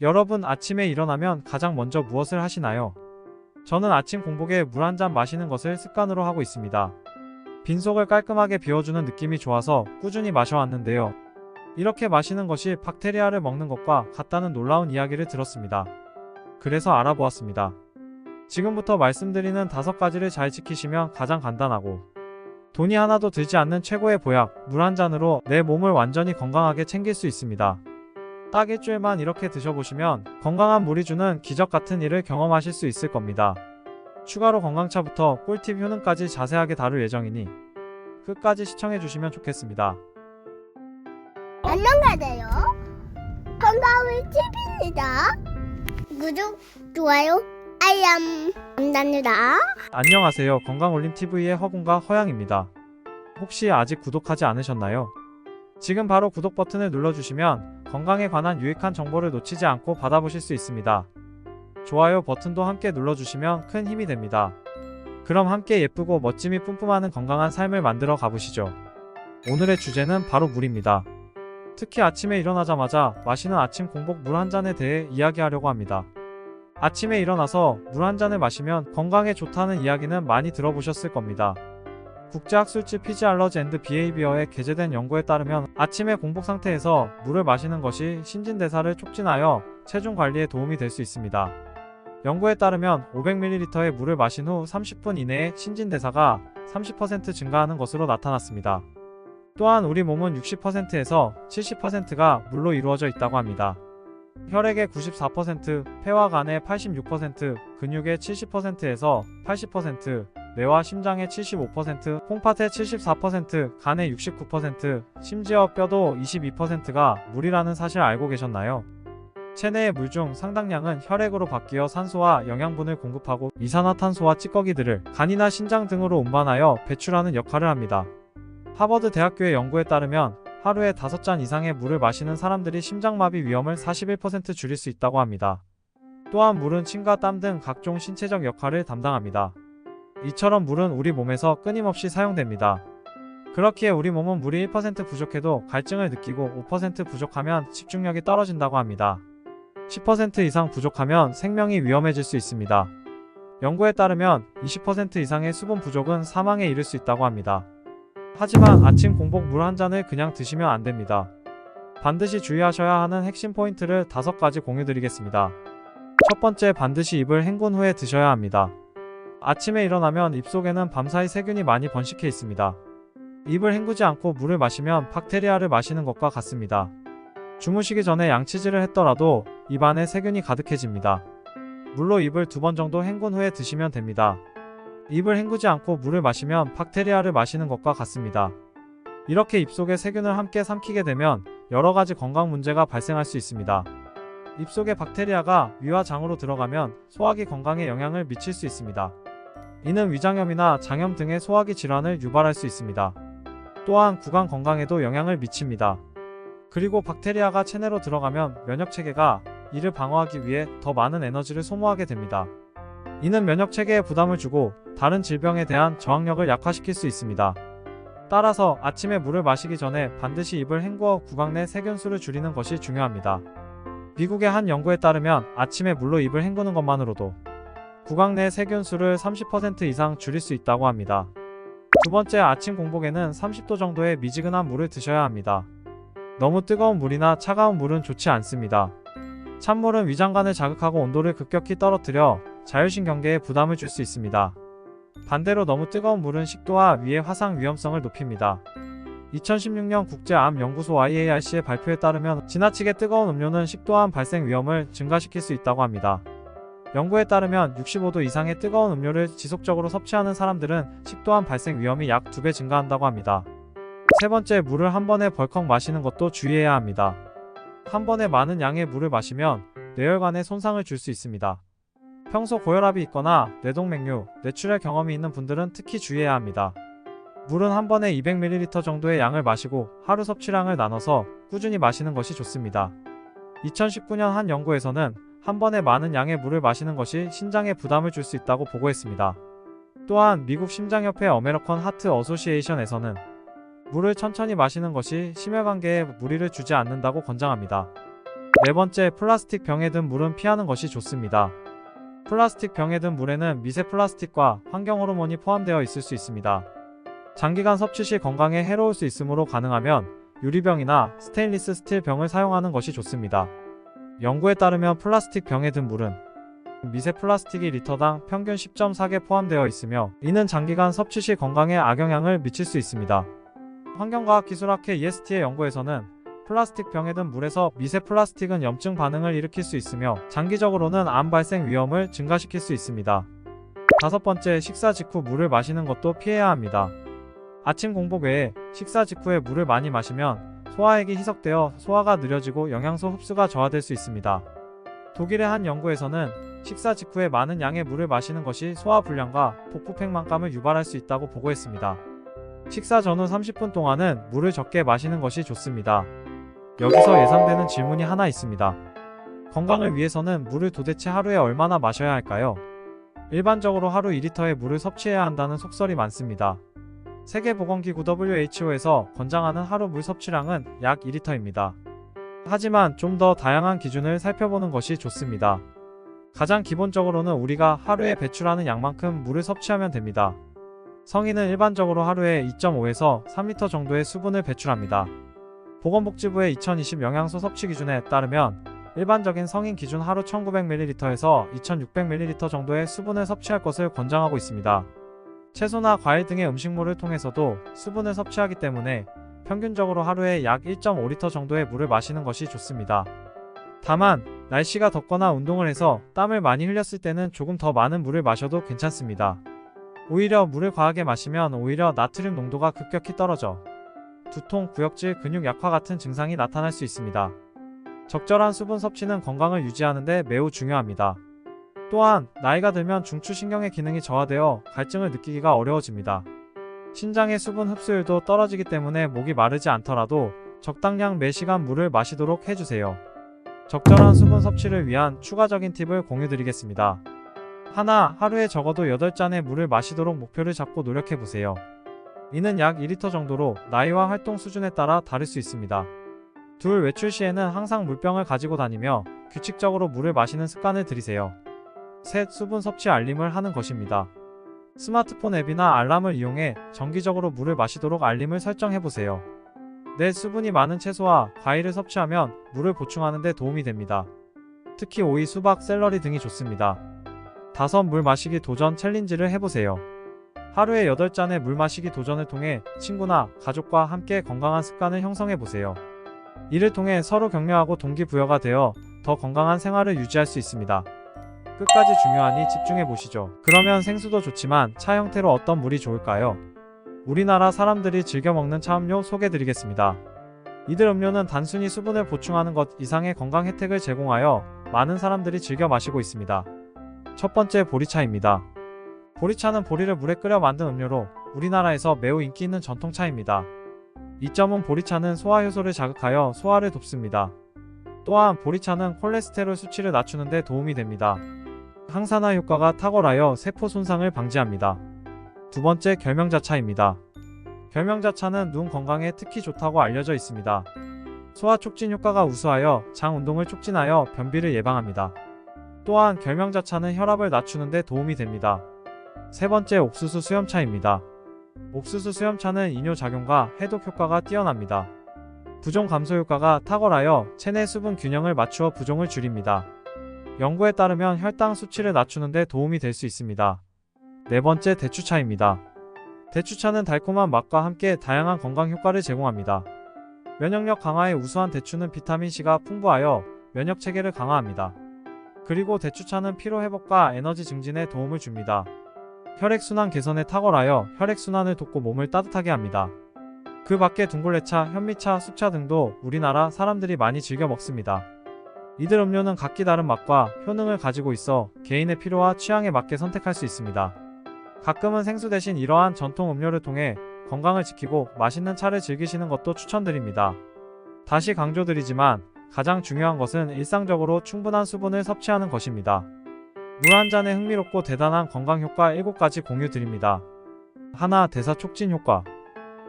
여러분 아침에 일어나면 가장 먼저 무엇을 하시나요? 저는 아침 공복에 물 한 잔 마시는 것을 습관으로 하고 있습니다. 빈속을 깔끔하게 비워주는 느낌이 좋아서 꾸준히 마셔왔는데요. 이렇게 마시는 것이 박테리아를 먹는 것과 같다는 놀라운 이야기를 들었습니다. 그래서 알아보았습니다. 지금부터 말씀드리는 5가지를 잘 지키시면 가장 간단하고 돈이 하나도 들지 않는 최고의 보약, 물 한 잔으로 내 몸을 완전히 건강하게 챙길 수 있습니다. 딱 일주일만 이렇게 드셔보시면 건강한 물이 주는 기적 같은 일을 경험하실 수 있을 겁니다. 추가로 건강차부터 꿀팁 효능까지 자세하게 다룰 예정이니 끝까지 시청해주시면 좋겠습니다. 안녕하세요. 건강한 TV입니다. 구독, 좋아요, 알람 감사합니다. 안녕하세요. 건강올림TV의 허군과 허양입니다. 혹시 아직 구독하지 않으셨나요? 지금 바로 구독 버튼을 눌러주시면 건강에 관한 유익한 정보를 놓치지 않고 받아보실 수 있습니다. 좋아요 버튼도 함께 눌러주시면 큰 힘이 됩니다. 그럼 함께 예쁘고 멋짐이 뿜뿜하는 건강한 삶을 만들어 가보시죠. 오늘의 주제는 바로 물입니다. 특히 아침에 일어나자마자 마시는 아침 공복 물 한 잔에 대해 이야기하려고 합니다. 아침에 일어나서 물 한 잔을 마시면 건강에 좋다는 이야기는 많이 들어보셨을 겁니다. 국제학술지 피지 알러지 앤드 비헤이비어에 게재된 연구에 따르면 아침에 공복 상태에서 물을 마시는 것이 신진대사를 촉진하여 체중 관리에 도움이 될 수 있습니다. 연구에 따르면 500ml의 물을 마신 후 30분 이내에 신진대사가 30% 증가하는 것으로 나타났습니다. 또한 우리 몸은 60%에서 70%가 물로 이루어져 있다고 합니다. 혈액의 94%, 폐와 간의 86%, 근육의 70%에서 80%, 뇌와 심장의 75%, 콩팥의 74%, 간의 69%, 심지어 뼈도 22%가 물이라는 사실 알고 계셨나요? 체내의 물 중 상당량은 혈액으로 바뀌어 산소와 영양분을 공급하고 이산화탄소와 찌꺼기들을 간이나 신장 등으로 운반하여 배출하는 역할을 합니다. 하버드 대학교의 연구에 따르면 하루에 5잔 이상의 물을 마시는 사람들이 심장마비 위험을 41% 줄일 수 있다고 합니다. 또한 물은 침과 땀 등 각종 신체적 역할을 담당합니다. 이처럼 물은 우리 몸에서 끊임없이 사용됩니다. 그렇기에 우리 몸은 물이 1% 부족해도 갈증을 느끼고 5% 부족하면 집중력이 떨어진다고 합니다. 10% 이상 부족하면 생명이 위험해질 수 있습니다. 연구에 따르면 20% 이상의 수분 부족은 사망에 이를 수 있다고 합니다. 하지만 아침 공복 물 한 잔을 그냥 드시면 안 됩니다. 반드시 주의하셔야 하는 핵심 포인트를 5가지 공유드리겠습니다. 첫 번째, 반드시 입을 헹군 후에 드셔야 합니다. 아침에 일어나면 입속에는 밤사이 세균이 많이 번식해 있습니다. 입을 헹구지 않고 물을 마시면 박테리아를 마시는 것과 같습니다. 주무시기 전에 양치질을 했더라도 입안에 세균이 가득해집니다. 물로 입을 2번 정도 헹군 후에 드시면 됩니다. 입을 헹구지 않고 물을 마시면 박테리아를 마시는 것과 같습니다. 이렇게 입속에 세균을 함께 삼키게 되면 여러가지 건강 문제가 발생할 수 있습니다. 입속에 박테리아가 위와 장으로 들어가면 소화기 건강에 영향을 미칠 수 있습니다. 이는 위장염이나 장염 등의 소화기 질환을 유발할 수 있습니다. 또한 구강 건강에도 영향을 미칩니다. 그리고 박테리아가 체내로 들어가면 면역체계가 이를 방어하기 위해 더 많은 에너지를 소모하게 됩니다. 이는 면역체계에 부담을 주고 다른 질병에 대한 저항력을 약화시킬 수 있습니다. 따라서 아침에 물을 마시기 전에 반드시 입을 헹구어 구강 내 세균수를 줄이는 것이 중요합니다. 미국의 한 연구에 따르면 아침에 물로 입을 헹구는 것만으로도 구강 내 세균수를 30% 이상 줄일 수 있다고 합니다. 두 번째, 아침 공복에는 30도 정도의 미지근한 물을 드셔야 합니다. 너무 뜨거운 물이나 차가운 물은 좋지 않습니다. 찬물은 위장관을 자극하고 온도를 급격히 떨어뜨려 자율신경계에 부담을 줄 수 있습니다. 반대로 너무 뜨거운 물은 식도와 위의 화상 위험성을 높입니다. 2016년 국제암연구소 IARC의 발표에 따르면 지나치게 뜨거운 음료는 식도암 발생 위험을 증가시킬 수 있다고 합니다. 연구에 따르면 65도 이상의 뜨거운 음료를 지속적으로 섭취하는 사람들은 식도암 발생 위험이 약 2배 증가한다고 합니다. 세 번째, 물을 한 번에 벌컥 마시는 것도 주의해야 합니다. 한 번에 많은 양의 물을 마시면 뇌혈관에 손상을 줄 수 있습니다. 평소 고혈압이 있거나 뇌동맥류, 뇌출혈 경험이 있는 분들은 특히 주의해야 합니다. 물은 한 번에 200ml 정도의 양을 마시고 하루 섭취량을 나눠서 꾸준히 마시는 것이 좋습니다. 2019년 한 연구에서는 한 번에 많은 양의 물을 마시는 것이 신장에 부담을 줄 수 있다고 보고했습니다. 또한 미국 심장협회 어메리컨 하트 어소시에이션에서는 물을 천천히 마시는 것이 심혈관계에 무리를 주지 않는다고 권장합니다. 네 번째, 플라스틱 병에 든 물은 피하는 것이 좋습니다. 플라스틱 병에 든 물에는 미세 플라스틱과 환경 호르몬이 포함되어 있을 수 있습니다. 장기간 섭취 시 건강에 해로울 수 있으므로 가능하면 유리병이나 스테인리스 스틸 병을 사용하는 것이 좋습니다. 연구에 따르면 플라스틱 병에 든 물은 미세 플라스틱이 리터당 평균 10.4개 포함되어 있으며 이는 장기간 섭취 시 건강에 악영향을 미칠 수 있습니다. 환경과학기술학회 EST의 연구에서는 플라스틱 병에 든 물에서 미세 플라스틱은 염증 반응을 일으킬 수 있으며 장기적으로는 암 발생 위험을 증가시킬 수 있습니다. 다섯 번째, 식사 직후 물을 마시는 것도 피해야 합니다. 아침 공복 외에 식사 직후에 물을 많이 마시면 소화액이 희석되어 소화가 느려지고 영양소 흡수가 저하될 수 있습니다. 독일의 한 연구에서는 식사 직후에 많은 양의 물을 마시는 것이 소화불량과 복부팽만감을 유발할 수 있다고 보고했습니다. 식사 전후 30분 동안은 물을 적게 마시는 것이 좋습니다. 여기서 예상되는 질문이 하나 있습니다. 건강을 위해서는 물을 도대체 하루에 얼마나 마셔야 할까요? 일반적으로 하루 2리터의 물을 섭취해야 한다는 속설이 많습니다. 세계보건기구 WHO에서 권장하는 하루 물 섭취량은 약 2리터입니다. 하지만 좀 더 다양한 기준을 살펴보는 것이 좋습니다. 가장 기본적으로는 우리가 하루에 배출하는 양만큼 물을 섭취하면 됩니다. 성인은 일반적으로 하루에 2.5에서 3리터 정도의 수분을 배출합니다. 보건복지부의 2020 영양소 섭취 기준에 따르면 일반적인 성인 기준 하루 1900ml에서 2600ml 정도의 수분을 섭취할 것을 권장하고 있습니다. 채소나 과일 등의 음식물을 통해서도 수분을 섭취하기 때문에 평균적으로 하루에 약 1.5리터 정도의 물을 마시는 것이 좋습니다. 다만 날씨가 덥거나 운동을 해서 땀을 많이 흘렸을 때는 조금 더 많은 물을 마셔도 괜찮습니다. 오히려 물을 과하게 마시면 오히려 나트륨 농도가 급격히 떨어져 두통, 구역질, 근육 약화 같은 증상이 나타날 수 있습니다. 적절한 수분 섭취는 건강을 유지하는 데 매우 중요합니다. 또한 나이가 들면 중추신경의 기능이 저하되어 갈증을 느끼기가 어려워집니다. 신장의 수분 흡수율도 떨어지기 때문에 목이 마르지 않더라도 적당량 매 시간 물을 마시도록 해주세요. 적절한 수분 섭취를 위한 추가적인 팁을 공유드리겠습니다. 하루에 적어도 8잔의 물을 마시도록 목표를 잡고 노력해보세요. 이는 약 2리터 정도로 나이와 활동 수준에 따라 다를 수 있습니다. 둘, 외출 시에는 항상 물병을 가지고 다니며 규칙적으로 물을 마시는 습관을 들이세요. 셋, 수분 섭취 알림을 하는 것입니다. 스마트폰 앱이나 알람을 이용해 정기적으로 물을 마시도록 알림을 설정해보세요. 넷, 수분이 많은 채소와 과일을 섭취하면 물을 보충하는 데 도움이 됩니다. 특히 오이, 수박, 샐러리 등이 좋습니다. 다섯, 물 마시기 도전 챌린지를 해보세요. 하루에 8잔의 물 마시기 도전을 통해 친구나 가족과 함께 건강한 습관을 형성해보세요. 이를 통해 서로 격려하고 동기부여가 되어 더 건강한 생활을 유지할 수 있습니다. 끝까지 중요하니 집중해보시죠. 그러면 생수도 좋지만 차 형태로 어떤 물이 좋을까요? 우리나라 사람들이 즐겨 먹는 차음료 소개드리겠습니다. 이들 음료는 단순히 수분을 보충하는 것 이상의 건강 혜택을 제공하여 많은 사람들이 즐겨 마시고 있습니다. 첫 번째, 보리차입니다. 보리차는 보리를 물에 끓여 만든 음료로 우리나라에서 매우 인기 있는 전통차입니다. 이점은 보리차는 소화효소를 자극하여 소화를 돕습니다. 또한 보리차는 콜레스테롤 수치를 낮추는 데 도움이 됩니다. 항산화 효과가 탁월하여 세포 손상을 방지합니다. 두 번째, 결명자차입니다. 결명자차는 눈 건강에 특히 좋다고 알려져 있습니다. 소화 촉진 효과가 우수하여 장 운동을 촉진하여 변비를 예방합니다. 또한 결명자차는 혈압을 낮추는 데 도움이 됩니다. 세 번째, 옥수수 수염차입니다. 옥수수 수염차는 이뇨작용과 해독 효과가 뛰어납니다. 부종 감소 효과가 탁월하여 체내 수분 균형을 맞추어 부종을 줄입니다. 연구에 따르면 혈당 수치를 낮추는 데 도움이 될 수 있습니다. 네 번째, 대추차입니다. 대추차는 달콤한 맛과 함께 다양한 건강 효과를 제공합니다. 면역력 강화에 우수한 대추는 비타민C가 풍부하여 면역 체계를 강화합니다. 그리고 대추차는 피로 회복과 에너지 증진에 도움을 줍니다. 혈액순환 개선에 탁월하여 혈액순환을 돕고 몸을 따뜻하게 합니다. 그 밖에 둥글레차, 현미차, 쑥차 등도 우리나라 사람들이 많이 즐겨 먹습니다. 이들 음료는 각기 다른 맛과 효능을 가지고 있어 개인의 필요와 취향에 맞게 선택할 수 있습니다. 가끔은 생수 대신 이러한 전통 음료를 통해 건강을 지키고 맛있는 차를 즐기시는 것도 추천드립니다. 다시 강조드리지만 가장 중요한 것은 일상적으로 충분한 수분을 섭취하는 것입니다. 물 한 잔에 흥미롭고 대단한 건강 효과 7가지 공유 드립니다. 하나, 대사 촉진 효과.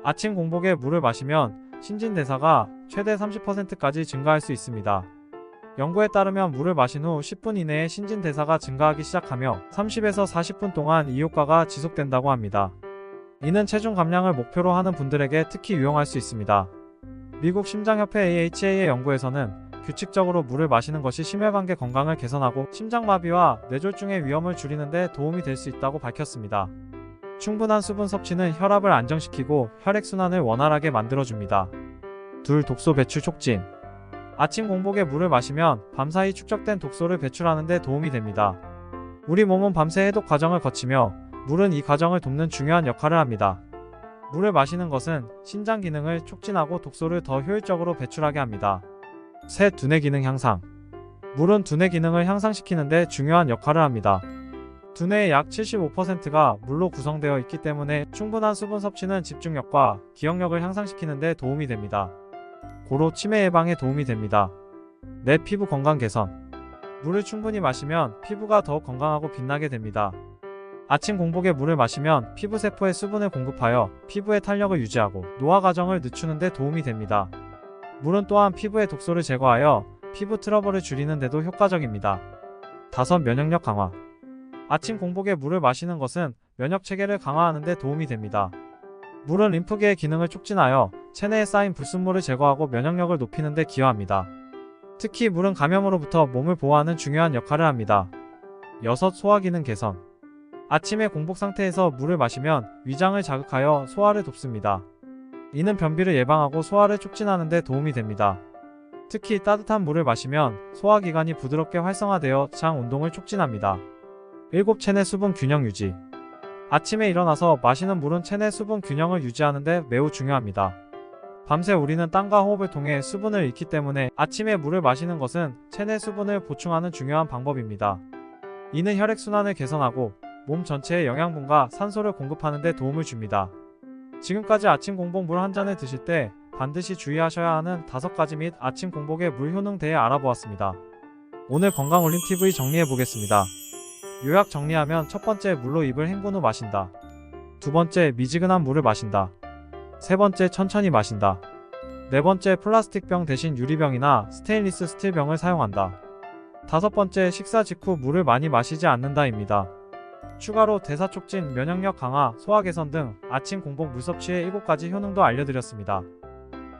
아침 공복에 물을 마시면 신진대사가 최대 30%까지 증가할 수 있습니다. 연구에 따르면 물을 마신 후 10분 이내에 신진대사가 증가하기 시작하며 30에서 40분 동안 이 효과가 지속된다고 합니다. 이는 체중 감량을 목표로 하는 분들에게 특히 유용할 수 있습니다. 미국 심장협회 AHA의 연구에서는 규칙적으로 물을 마시는 것이 심혈관계 건강을 개선하고 심장마비와 뇌졸중의 위험을 줄이는 데 도움이 될 수 있다고 밝혔습니다. 충분한 수분 섭취는 혈압을 안정시키고 혈액순환을 원활하게 만들어줍니다. 2. 독소 배출 촉진. 아침 공복에 물을 마시면 밤사이 축적된 독소를 배출하는 데 도움이 됩니다. 우리 몸은 밤새 해독 과정을 거치며 물은 이 과정을 돕는 중요한 역할을 합니다. 물을 마시는 것은 신장 기능을 촉진하고 독소를 더 효율적으로 배출하게 합니다. 셋. 두뇌 기능 향상. 물은 두뇌 기능을 향상시키는 데 중요한 역할을 합니다. 두뇌의 약 75%가 물로 구성되어 있기 때문에 충분한 수분 섭취는 집중력과 기억력을 향상시키는 데 도움이 됩니다. 고로 치매 예방에 도움이 됩니다. 내 피부 건강 개선. 물을 충분히 마시면 피부가 더욱 건강하고 빛나게 됩니다. 아침 공복에 물을 마시면 피부 세포에 수분을 공급하여 피부의 탄력을 유지하고 노화 과정을 늦추는 데 도움이 됩니다. 물은 또한 피부의 독소를 제거하여 피부 트러블을 줄이는 데도 효과적입니다. 5. 면역력 강화. 아침 공복에 물을 마시는 것은 면역 체계를 강화하는 데 도움이 됩니다. 물은 림프계의 기능을 촉진하여 체내에 쌓인 불순물을 제거하고 면역력을 높이는 데 기여합니다. 특히 물은 감염으로부터 몸을 보호하는 중요한 역할을 합니다. 6. 소화 기능 개선. 아침에 공복 상태에서 물을 마시면 위장을 자극하여 소화를 돕습니다. 이는 변비를 예방하고 소화를 촉진하는 데 도움이 됩니다. 특히 따뜻한 물을 마시면 소화기관이 부드럽게 활성화되어 장 운동을 촉진합니다. 7. 체내 수분 균형 유지. 아침에 일어나서 마시는 물은 체내 수분 균형을 유지하는 데 매우 중요합니다. 밤새 우리는 땀과 호흡을 통해 수분을 잃기 때문에 아침에 물을 마시는 것은 체내 수분을 보충하는 중요한 방법입니다. 이는 혈액순환을 개선하고 몸 전체에 영양분과 산소를 공급하는 데 도움을 줍니다. 지금까지 아침 공복 물 한 잔을 드실 때 반드시 주의하셔야 하는 5가지 및 아침 공복의 물 효능 대해 알아보았습니다. 오늘 건강올림TV 정리해보겠습니다. 요약 정리하면 첫 번째, 물로 입을 헹군 후 마신다. 두 번째, 미지근한 물을 마신다. 세 번째, 천천히 마신다. 네 번째, 플라스틱 병 대신 유리병이나 스테인리스 스틸 병을 사용한다. 다섯 번째, 식사 직후 물을 많이 마시지 않는다입니다. 추가로 대사 촉진, 면역력 강화, 소화 개선 등 아침 공복 물 섭취의 7가지 효능도 알려드렸습니다.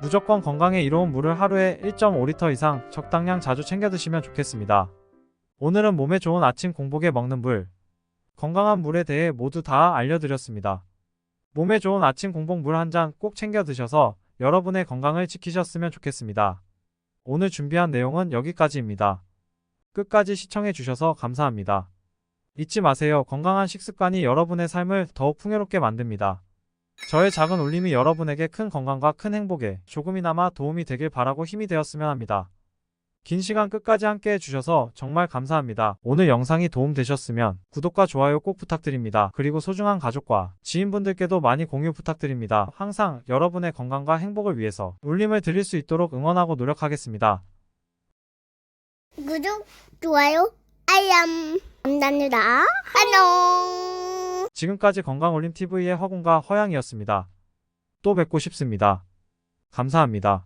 무조건 건강에 이로운 물을 하루에 1.5리터 이상 적당량 자주 챙겨 드시면 좋겠습니다. 오늘은 몸에 좋은 아침 공복에 먹는 물, 건강한 물에 대해 모두 다 알려드렸습니다. 몸에 좋은 아침 공복 물 한 잔 꼭 챙겨 드셔서 여러분의 건강을 지키셨으면 좋겠습니다. 오늘 준비한 내용은 여기까지입니다. 끝까지 시청해 주셔서 감사합니다. 잊지 마세요. 건강한 식습관이 여러분의 삶을 더욱 풍요롭게 만듭니다. 저의 작은 울림이 여러분에게 큰 건강과 큰 행복에 조금이나마 도움이 되길 바라고 힘이 되었으면 합니다. 긴 시간 끝까지 함께 해주셔서 정말 감사합니다. 오늘 영상이 도움되셨으면 구독과 좋아요 꼭 부탁드립니다. 그리고 소중한 가족과 지인분들께도 많이 공유 부탁드립니다. 항상 여러분의 건강과 행복을 위해서 울림을 드릴 수 있도록 응원하고 노력하겠습니다. 구독, 좋아요, 알람 감사합니다. 안녕. 지금까지 건강올림TV의 허군과 허양이었습니다. 또 뵙고 싶습니다. 감사합니다.